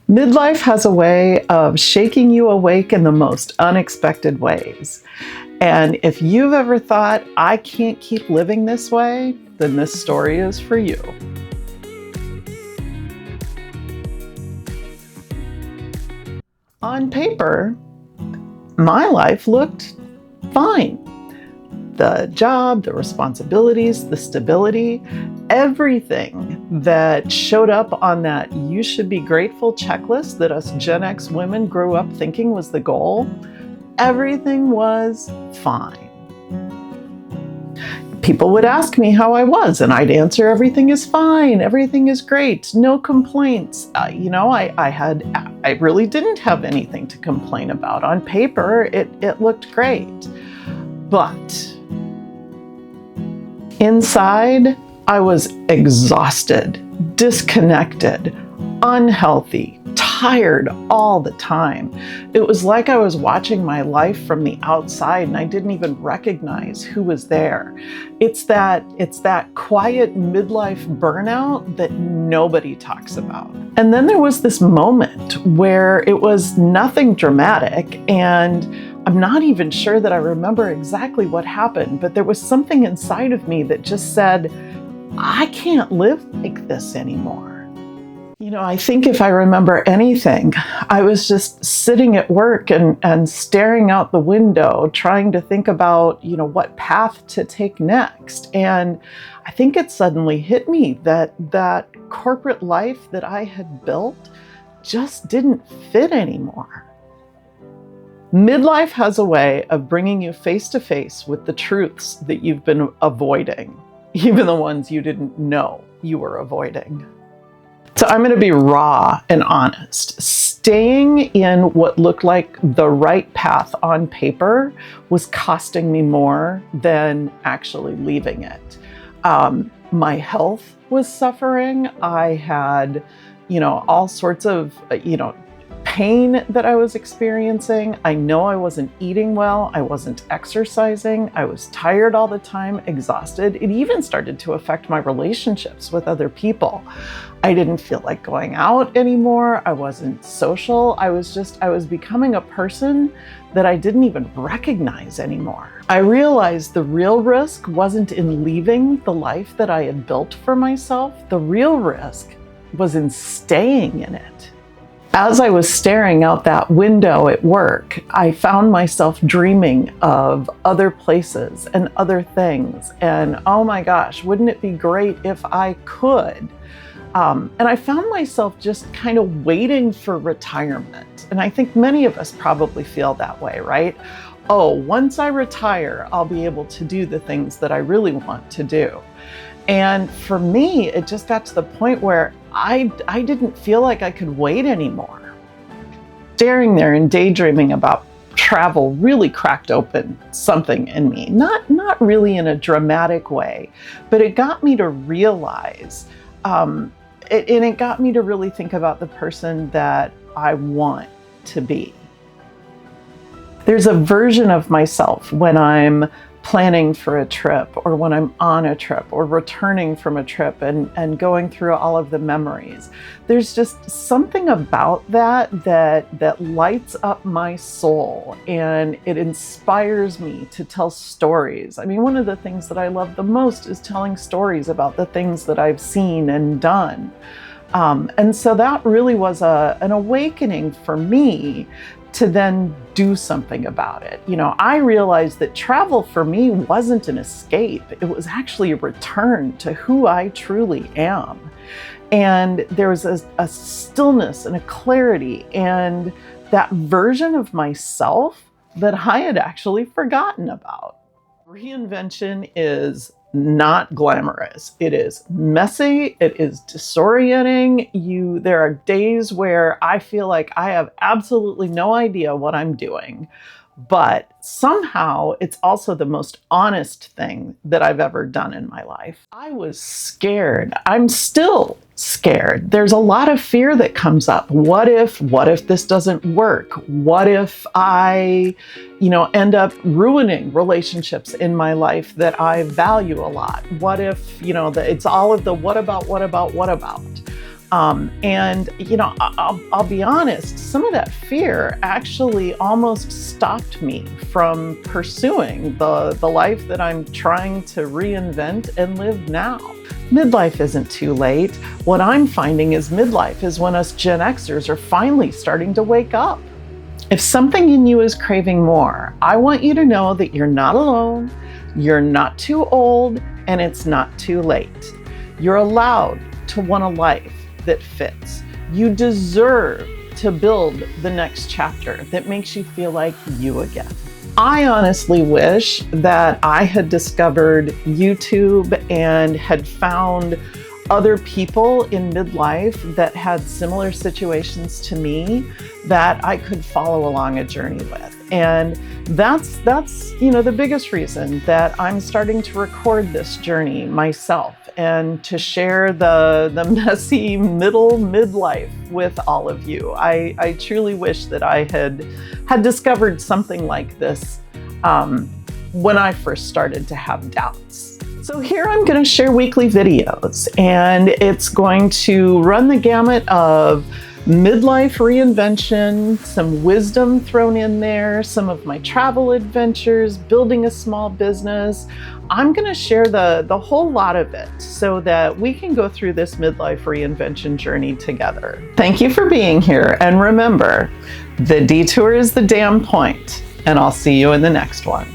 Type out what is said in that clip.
Midlife has a way of shaking you awake in the most unexpected ways. And if you've ever thought, I can't keep living this way, then this story is for you. On paper, my life looked fine. The job, the responsibilities, the stability, everything that showed up on that you should be grateful checklist that us Gen X women grew up thinking was the goal, everything was fine. People would ask me how I was, and I'd answer, everything is fine, everything is great, no complaints. I really didn't have anything to complain about. On paper, it looked great. But inside, I was exhausted, disconnected, unhealthy, tired all the time. It was like I was watching my life from the outside and I didn't even recognize who was there. It's that quiet midlife burnout that nobody talks about. And then there was this moment where it was nothing dramatic, and I'm not even sure that I remember exactly what happened, but there was something inside of me that just said, I can't live like this anymore. I think if I remember anything, I was just sitting at work and staring out the window, trying to think about, what path to take next. And I think it suddenly hit me that corporate life that I had built just didn't fit anymore. Midlife has a way of bringing you face to face with the truths that you've been avoiding, even the ones you didn't know you were avoiding. So I'm going to be raw and honest. Staying in what looked like the right path on paper was costing me more than actually leaving it. My health was suffering. I had, all sorts of, pain that I was experiencing. I know I wasn't eating well. I wasn't exercising. I was tired all the time, exhausted. It even started to affect my relationships with other people. I didn't feel like going out anymore. I wasn't social. I was becoming a person that I didn't even recognize anymore. I realized the real risk wasn't in leaving the life that I had built for myself. The real risk was in staying in it. As I was staring out that window at work, I found myself dreaming of other places and other things. And oh my gosh, wouldn't it be great if I could? And I found myself just kind of waiting for retirement. And I think many of us probably feel that way, right? Oh, once I retire, I'll be able to do the things that I really want to do. And for me, it just got to the point where I didn't feel like I could wait anymore. Staring there and daydreaming about travel really cracked open something in me. Not really in a dramatic way, but it got me to realize, it got me to really think about the person that I want to be. There's a version of myself when I'm planning for a trip, or when I'm on a trip, or returning from a trip and going through all of the memories. There's just something about that lights up my soul, and it inspires me to tell stories. I mean, one of the things that I love the most is telling stories about the things that I've seen and done. And so that really was an awakening for me to then do something about it. I realized that travel for me wasn't an escape. It was actually a return to who I truly am. And there was a stillness and a clarity and that version of myself that I had actually forgotten about. Reinvention is not glamorous. It is messy. It is disorienting. There are days where I feel like I have absolutely no idea what I'm doing, but somehow it's also the most honest thing that I've ever done in my life. I was scared. I'm still scared. There's a lot of fear that comes up. What if this doesn't work? What if I, end up ruining relationships in my life that I value a lot? What if, it's all of the what about? And I'll be honest, some of that fear actually almost stopped me from pursuing the life that I'm trying to reinvent and live now. Midlife isn't too late. What I'm finding is midlife is when us Gen Xers are finally starting to wake up. If something in you is craving more, I want you to know that you're not alone, you're not too old, and it's not too late. You're allowed to want a life that fits. You deserve to build the next chapter that makes you feel like you again. I honestly wish that I had discovered YouTube and had found other people in midlife that had similar situations to me that I could follow along a journey with. And that's the biggest reason that I'm starting to record this journey myself and to share the messy midlife with all of you. I truly wish that I had discovered something like this when I first started to have doubts. So here I'm going to share weekly videos, and it's going to run the gamut of midlife reinvention, some wisdom thrown in there, some of my travel adventures, building a small business. I'm going to share the whole lot of it so that we can go through this midlife reinvention journey together. Thank you for being here, and remember, the detour is the damn point, and I'll see you in the next one.